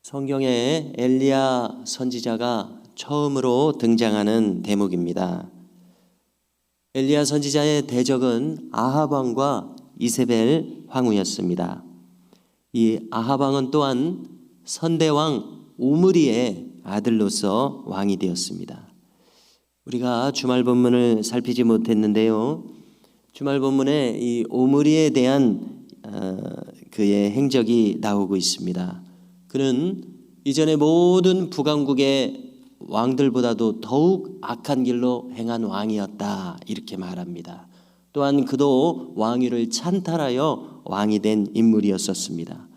성경에 엘리야 선지자가 처음으로 등장하는 대목입니다. 엘리야 선지자의 대적은 아합 왕과 이세벨 황후였습니다. 이 아합 왕은 또한 선대왕 오므리의 아들로서 왕이 되었습니다. 우리가 주말 본문을 살피지 못했는데요. 주말 본문에 이 오므리에 대한 그의 행적이 나오고 있습니다. 그는 이전의 모든 북왕국의 왕들보다도 더욱 악한 길로 행한 왕이었다, 이렇게 말합니다. 또한 그도 왕위를 찬탈하여 왕이 된 인물이었었습니다.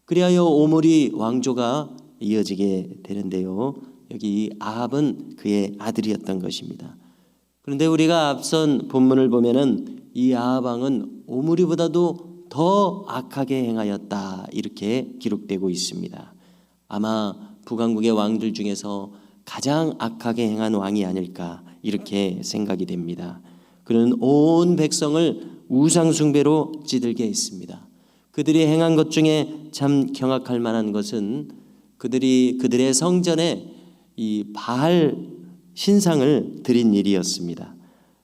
그리하여 오므리 왕조가 이어지게 되는데요. 여기 아합은 그의 아들이었던 것입니다. 그런데 우리가 앞선 본문을 보면은 이 아합 왕은 오므리보다도 더 악하게 행하였다, 이렇게 기록되고 있습니다. 아마 북왕국의 왕들 중에서 가장 악하게 행한 왕이 아닐까, 이렇게 생각이 됩니다. 그는 온 백성을 우상 숭배로 찌들게 했습니다. 그들이 행한 것 중에 참 경악할 만한 것은 그들의 성전에 이 바알 신상을 드린 일이었습니다.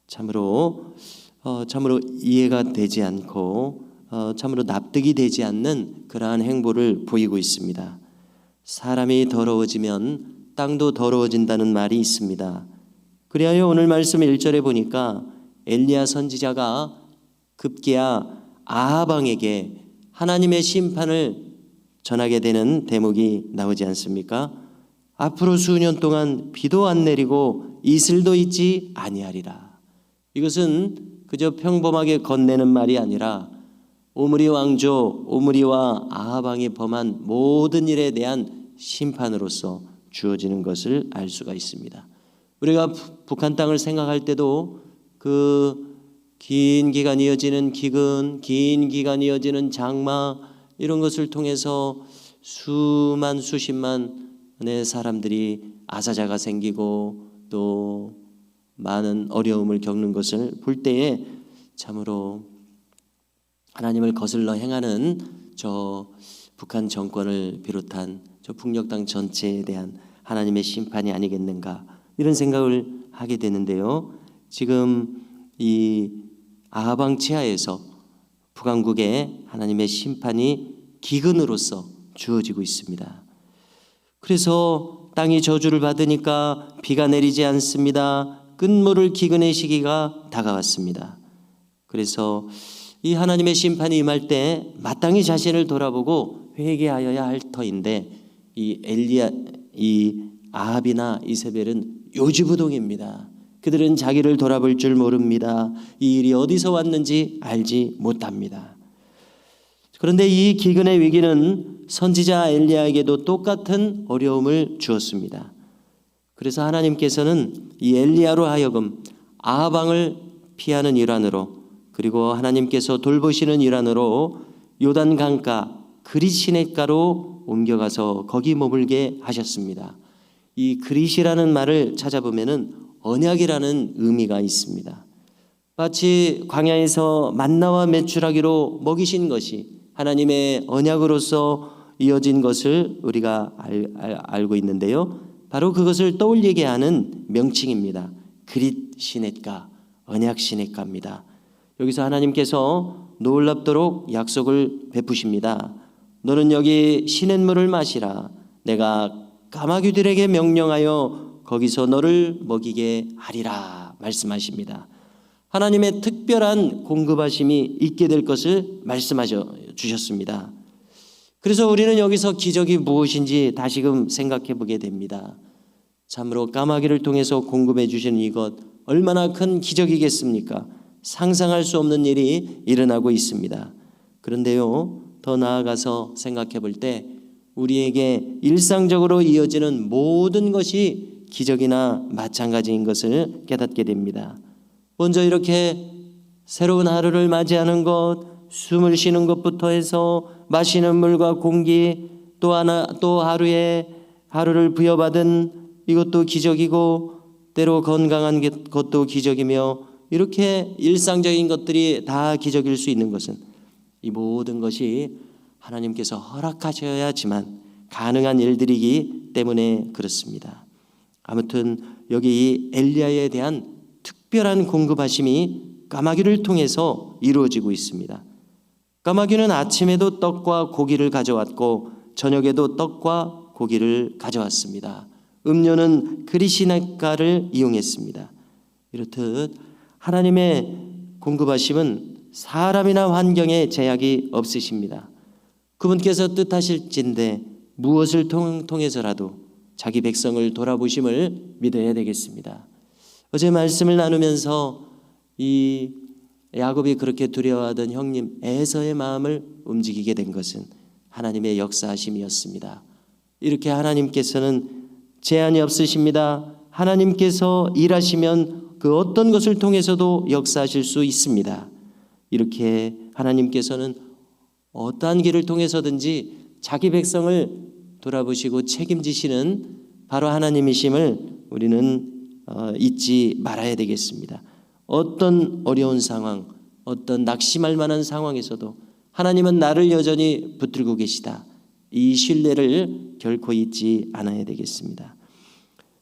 참으로 이해가 되지 않고 참으로 납득이 되지 않는 그러한 행보를 보이고 있습니다. 사람이 더러워지면 땅도 더러워진다는 말이 있습니다. 그리하여 오늘 말씀 1절에 보니까 엘리야 선지자가 급기야 아합 왕에게 하나님의 심판을 전하게 되는 대목이 나오지 않습니까? 앞으로 수년 동안 비도 안 내리고 이슬도 있지 아니하리라. 이것은 그저 평범하게 건네는 말이 아니라 오므리 왕조 오므리와 아합 왕이 범한 모든 일에 대한 심판으로서 주어지는 것을 알 수가 있습니다. 우리가 북한 땅을 생각할 때도 그 긴 기간 이어지는 기근, 긴 기간 이어지는 장마, 이런 것을 통해서 수십만의 사람들이 아사자가 생기고 또 많은 어려움을 겪는 것을 볼 때에 참으로 하나님을 거슬러 행하는 저 북한 정권을 비롯한 저 북녘 땅 전체에 대한 하나님의 심판이 아니겠는가, 이런 생각을 하게 되는데요. 지금 이 아합 왕 치하에서 북왕국에 하나님의 심판이 기근으로서 주어지고 있습니다. 그래서 땅이 저주를 받으니까 비가 내리지 않습니다. 끝모를 기근의 시기가 다가왔습니다. 그래서 이 하나님의 심판이 임할 때 마땅히 자신을 돌아보고 회개하여야 할 터인데 이 아합이나 이세벨은 요지부동입니다. 그들은 자기를 돌아볼 줄 모릅니다. 이 일이 어디서 왔는지 알지 못합니다. 그런데 이 기근의 위기는 선지자 엘리야에게도 똑같은 어려움을 주었습니다. 그래서 하나님께서는 이 엘리야로 하여금 아합 왕을 피하는 일환으로, 그리고 하나님께서 돌보시는 일환으로 요단 강가 그릿시냇가로 옮겨가서 거기 머물게 하셨습니다. 이 그릿이라는 말을 찾아보면은 언약이라는 의미가 있습니다. 마치 광야에서 만나와 메추라기로 먹이신 것이 하나님의 언약으로서 이어진 것을 우리가 알고 있는데요. 바로 그것을 떠올리게 하는 명칭입니다. 그릿 시냇가, 언약 시냇가입니다. 여기서 하나님께서 놀랍도록 약속을 베푸십니다. 너는 여기 시냇물을 마시라. 내가 까마귀들에게 명령하여 거기서 너를 먹이게 하리라 말씀하십니다. 하나님의 특별한 공급하심이 있게 될 것을 말씀하셔 주셨습니다. 그래서 우리는 여기서 기적이 무엇인지 다시금 생각해 보게 됩니다. 참으로 까마귀를 통해서 공급해 주시는 이것 얼마나 큰 기적이겠습니까? 상상할 수 없는 일이 일어나고 있습니다. 그런데요, 더 나아가서 생각해 볼 때 우리에게 일상적으로 이어지는 모든 것이 기적이나 마찬가지인 것을 깨닫게 됩니다. 먼저 이렇게 새로운 하루를 맞이하는 것, 숨을 쉬는 것부터 해서 마시는 물과 공기, 또 하루를 부여받은 이것도 기적이고, 때로 건강한 것도 기적이며, 이렇게 일상적인 것들이 다 기적일 수 있는 것은 이 모든 것이 하나님께서 허락하셔야지만 가능한 일들이기 때문에 그렇습니다. 아무튼 여기 이 엘리야에 대한 특별한 공급하심이 까마귀를 통해서 이루어지고 있습니다. 까마귀는 아침에도 떡과 고기를 가져왔고 저녁에도 떡과 고기를 가져왔습니다. 음료는 그리시나가를 이용했습니다. 이렇듯 하나님의 공급하심은 사람이나 환경에 제약이 없으십니다. 그분께서 뜻하실진데 무엇을 통해서라도 자기 백성을 돌아보심을 믿어야 되겠습니다. 어제 말씀을 나누면서 이 야곱이 그렇게 두려워하던 형님 에서의 마음을 움직이게 된 것은 하나님의 역사하심이었습니다. 이렇게 하나님께서는 제한이 없으십니다. 하나님께서 일하시면 그 어떤 것을 통해서도 역사하실 수 있습니다. 이렇게 하나님께서는 어떠한 길을 통해서든지 자기 백성을 돌아보시고 책임지시는 바로 하나님이심을 우리는 잊지 말아야 되겠습니다. 어떤 어려운 상황, 어떤 낙심할 만한 상황에서도 하나님은 나를 여전히 붙들고 계시다. 이 신뢰를 결코 잊지 않아야 되겠습니다.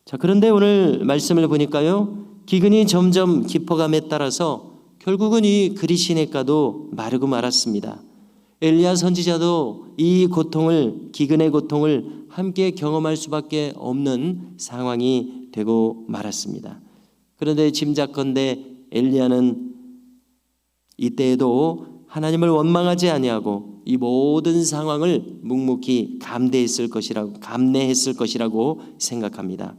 자, 그런데 오늘 말씀을 보니까요, 기근이 점점 깊어감에 따라서 결국은 이 그리시네가도 마르고 말았습니다. 엘리야 선지자도 이 고통을, 기근의 고통을 함께 경험할 수밖에 없는 상황이 되고 말았습니다. 그런데 짐작컨대 엘리야는 이때에도 하나님을 원망하지 아니하고 이 모든 상황을 묵묵히 감내했을 것이라고 생각합니다.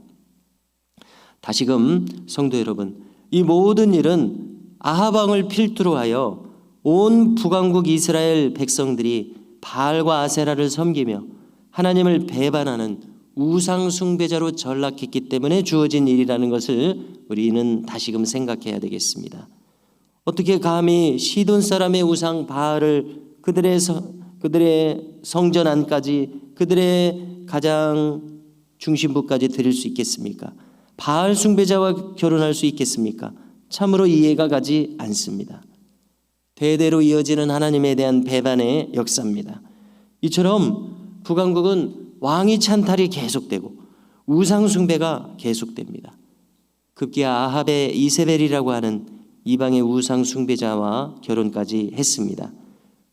다시금 성도 여러분, 이 모든 일은 아합 왕을 필두로 하여 온 북왕국 이스라엘 백성들이 바알과 아세라를 섬기며 하나님을 배반하는 우상 숭배자로 전락했기 때문에 주어진 일이라는 것을 우리는 다시금 생각해야 되겠습니다. 어떻게 감히 시돈 사람의 우상 바알을 그들의 성전 안까지, 그들의 가장 중심부까지 드릴 수 있겠습니까? 바알 숭배자와 결혼할 수 있겠습니까? 참으로 이해가 가지 않습니다. 대대로 이어지는 하나님에 대한 배반의 역사입니다. 이처럼 북왕국은 왕위 찬탈이 계속되고 우상 숭배가 계속됩니다. 급기야 아합의 이세벨이라고 하는 이방의 우상 숭배자와 결혼까지 했습니다.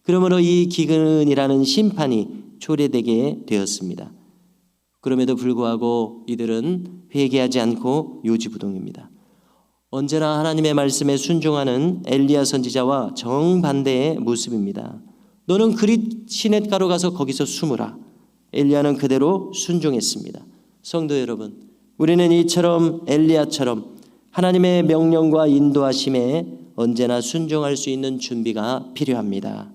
그러므로 이 기근이라는 심판이 초래되게 되었습니다. 그럼에도 불구하고 이들은 회개하지 않고 요지부동입니다. 언제나 하나님의 말씀에 순종하는 엘리야 선지자와 정반대의 모습입니다. 너는 그리시넷가로 가서 거기서 숨으라. 엘리야는 그대로 순종했습니다. 성도 여러분, 우리는 이처럼 엘리야처럼 하나님의 명령과 인도하심에 언제나 순종할 수 있는 준비가 필요합니다.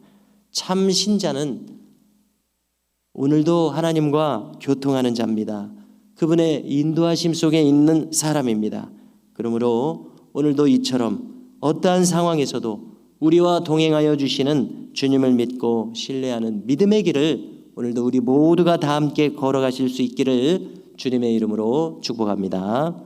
참 신자는 오늘도 하나님과 교통하는 자입니다. 그분의 인도하심 속에 있는 사람입니다. 그러므로 오늘도 이처럼 어떠한 상황에서도 우리와 동행하여 주시는 주님을 믿고 신뢰하는 믿음의 길을 오늘도 우리 모두가 다 함께 걸어가실 수 있기를 주님의 이름으로 축복합니다.